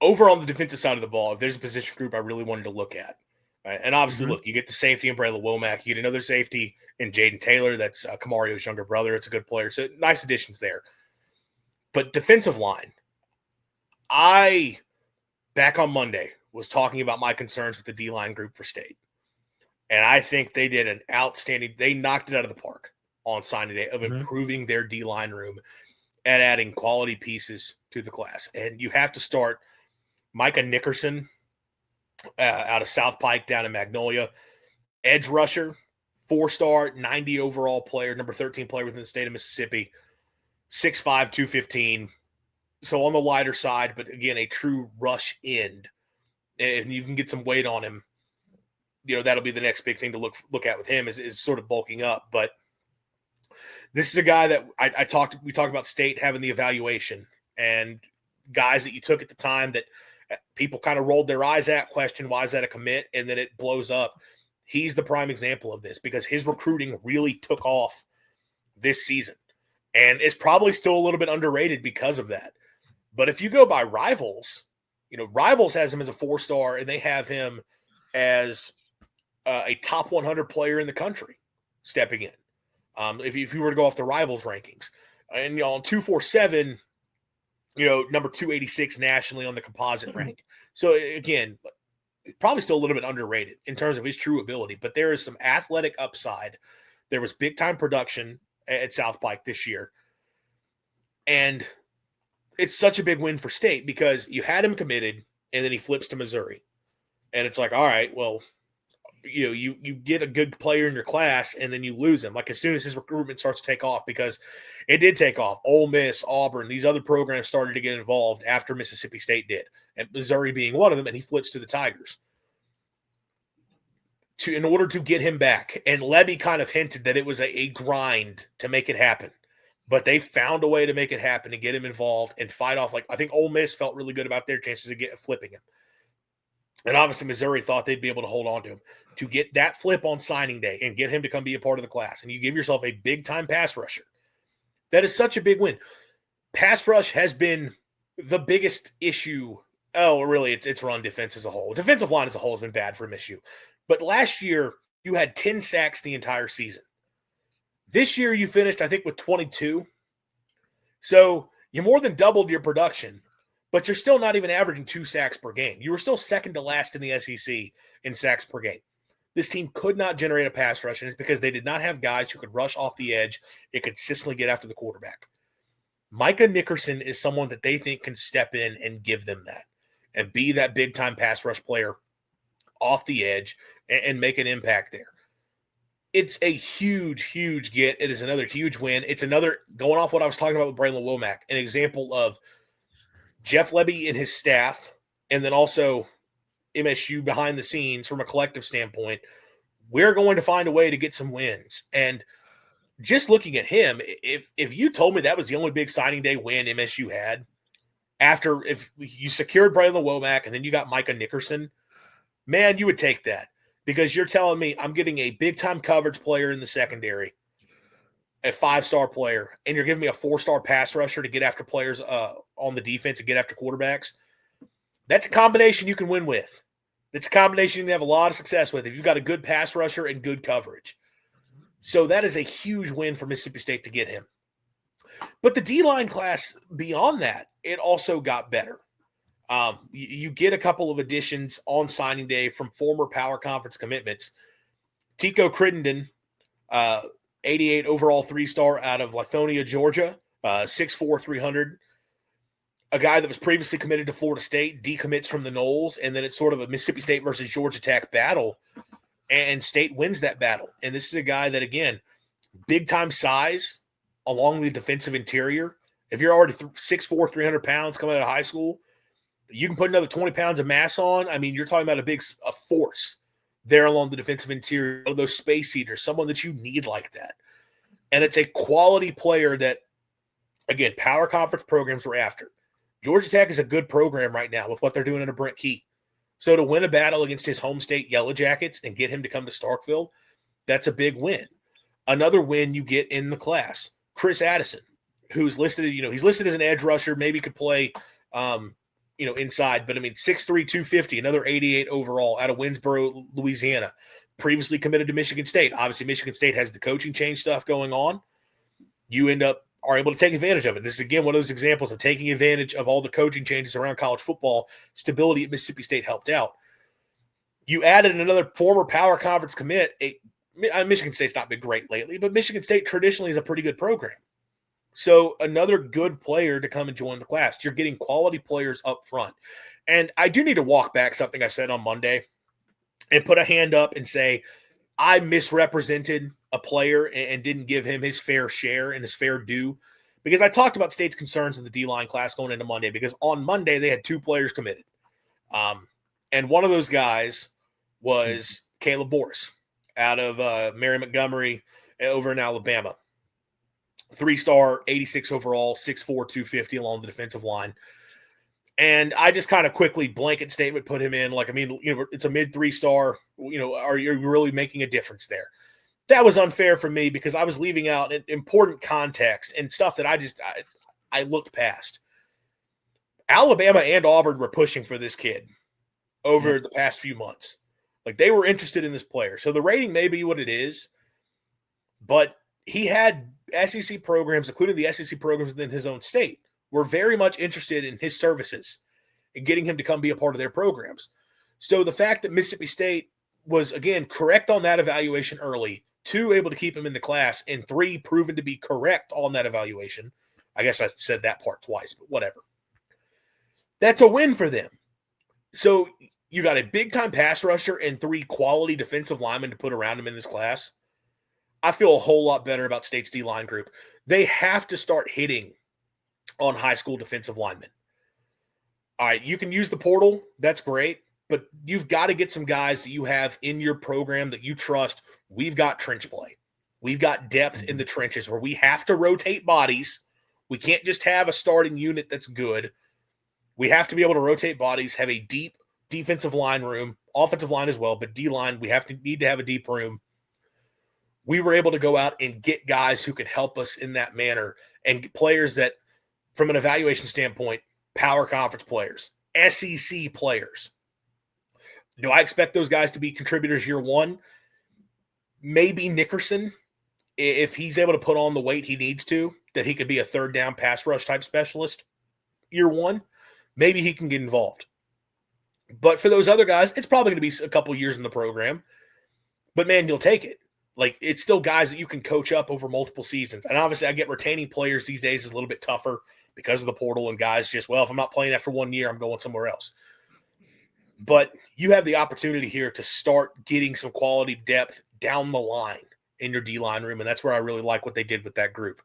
over on the defensive side of the ball, if there's a position group I really wanted to look at, right? And obviously, look, you get the safety in Braylon Womack. You get another safety in Jaden Taylor. That's Kamario's younger brother. It's a good player. So nice additions there. But defensive line, I, back on Monday, was talking about my concerns with the D-line group for State. And I think they did an outstanding – they knocked it out of the park on signing day of improving their D-line room and adding quality pieces to the class. And you have to start Micah Nickerson out of South Pike down in Magnolia. Edge rusher, 4-star, 90 overall player, number 13 player within the state of Mississippi, 6'5", 215. So on the lighter side, but again, a true rush end. And you can get some weight on him. That'll be the next big thing to look at with him is sort of bulking up. But this is a guy that we talked about State having the evaluation and guys that you took at the time that people kind of rolled their eyes at, question why is that a commit, and then it blows up. He's the prime example of this because his recruiting really took off this season. And it's probably still a little bit underrated because of that. But if you go by Rivals, Rivals has him as a 4-star, and they have him as a top 100 player in the country stepping in. If you were to go off the Rivals rankings. And on 247, number 286 nationally on the composite rank. So again, probably still a little bit underrated in terms of his true ability, but there is some athletic upside. There was big time production at South Pike this year. And it's such a big win for State because you had him committed and then he flips to Missouri. And it's like, all right, well, you get a good player in your class and then you lose him. Like as soon as his recruitment starts to take off, because it did take off. Ole Miss, Auburn, these other programs started to get involved after Mississippi State did, and Missouri being one of them, and he flips to the Tigers. In order to get him back, and Levy kind of hinted that it was a grind to make it happen, but they found a way to make it happen and get him involved and fight off. Like I think Ole Miss felt really good about their chances of flipping him. And obviously Missouri thought they'd be able to hold on to him. To get that flip on signing day and get him to come be a part of the class, and you give yourself a big-time pass rusher, that is such a big win. Pass rush has been the biggest issue. Oh, really, it's run defense as a whole. Defensive line as a whole has been bad for MSU. But last year, you had 10 sacks the entire season. This year, you finished, I think, with 22. So you more than doubled your production, but you're still not even averaging 2 sacks per game. You were still second to last in the SEC in sacks per game. This team could not generate a pass rush, and it's because they did not have guys who could rush off the edge and consistently get after the quarterback. Micah Nickerson is someone that they think can step in and give them that and be that big-time pass rush player off the edge and make an impact there. It's a huge, huge get. It is another huge win. It's another, going off what I was talking about with Braylon Womack, an example of Jeff Lebby and his staff, and then also MSU behind the scenes from a collective standpoint. We're going to find a way to get some wins. And just looking at him, if you told me that was the only big signing day win MSU had, if you secured Braylon Womack and then you got Micah Nickerson, man, you would take that. Because you're telling me I'm getting a big-time coverage player in the secondary, a 5-star player, and you're giving me a 4-star pass rusher to get after players on the defense and get after quarterbacks. That's a combination you can win with. It's a combination you can have a lot of success with if you've got a good pass rusher and good coverage. So that is a huge win for Mississippi State to get him. But the D-line class, beyond that, it also got better. You get a couple of additions on signing day from former Power Conference commitments. Tico Crittenden, 88 overall 3-star out of Lithonia, Georgia, 6'4", 300. A guy that was previously committed to Florida State, decommits from the Noles, and then it's sort of a Mississippi State versus Georgia Tech battle, and State wins that battle. And this is a guy that, again, big-time size along the defensive interior. If you're already 6'4", 300 pounds coming out of high school, you can put another 20 pounds of mass on. I mean, you're talking about a force there along the defensive interior, one of those space eaters, someone that you need like that. And it's a quality player that, again, Power Conference programs were after. Georgia Tech is a good program right now with what they're doing under Brent Key. So to win a battle against his home state Yellow Jackets and get him to come to Starkville, that's a big win. Another win you get in the class, Chris Addison, who's listed, he's listed as an edge rusher, maybe could play inside. But I mean, 6'3", 250, another 88 overall out of Winsboro, Louisiana. Previously committed to Michigan State. Obviously, Michigan State has the coaching change stuff going on. You are able to take advantage of it. This is, again, one of those examples of taking advantage of all the coaching changes around college football. Stability at Mississippi State helped out. You added another former power conference commit. Michigan State's not been great lately, but Michigan State traditionally is a pretty good program. So another good player to come and join the class. You're getting quality players up front. And I do need to walk back something I said on Monday and put a hand up and say, I misrepresented a player and didn't give him his fair share and his fair due, because I talked about State's concerns in the D-line class going into Monday, because on Monday they had 2 players committed. And one of those guys was Kaleb Morris out of Mary Montgomery over in Alabama. 3-star, 86 overall, 6'4", 250 along the defensive line. And I just kind of quickly blanket statement put him in. Like, I mean, it's a mid 3-star. Are you really making a difference there? That was unfair for me because I was leaving out important context and stuff that I looked past. Alabama and Auburn were pushing for this kid over the past few months. Like, they were interested in this player. So the rating may be what it is, but he had SEC programs, including the SEC programs within his own state, were very much interested in his services and getting him to come be a part of their programs. So the fact that Mississippi State was, again, correct on that evaluation early, 2, able to keep him in the class, and 3, proven to be correct on that evaluation. I guess I said that part twice, but whatever. That's a win for them. So you got a big-time pass rusher and 3 quality defensive linemen to put around him in this class. I feel a whole lot better about State's D-line group. They have to start hitting on high school defensive linemen. All right, you can use the portal. That's great. But you've got to get some guys that you have in your program that you trust. We've got trench play. We've got depth in the trenches where we have to rotate bodies. We can't just have a starting unit that's good. We have to be able to rotate bodies, have a deep defensive line room, offensive line as well, but D-line, we need to have a deep room. We were able to go out and get guys who can help us in that manner, and players that, from an evaluation standpoint, power conference players, SEC players. Do I expect those guys to be contributors year one? Maybe Nickerson, if he's able to put on the weight he needs to, that he could be a third down pass rush type specialist year one. Maybe he can get involved. But for those other guys, it's probably going to be a couple years in the program. But, man, you'll take it. Like, it's still guys that you can coach up over multiple seasons. And obviously I get retaining players these days is a little bit tougher because of the portal, and guys just, well, if I'm not playing after 1 year, I'm going somewhere else. But you have the opportunity here to start getting some quality depth down the line in your D-line room, and that's where I really like what they did with that group.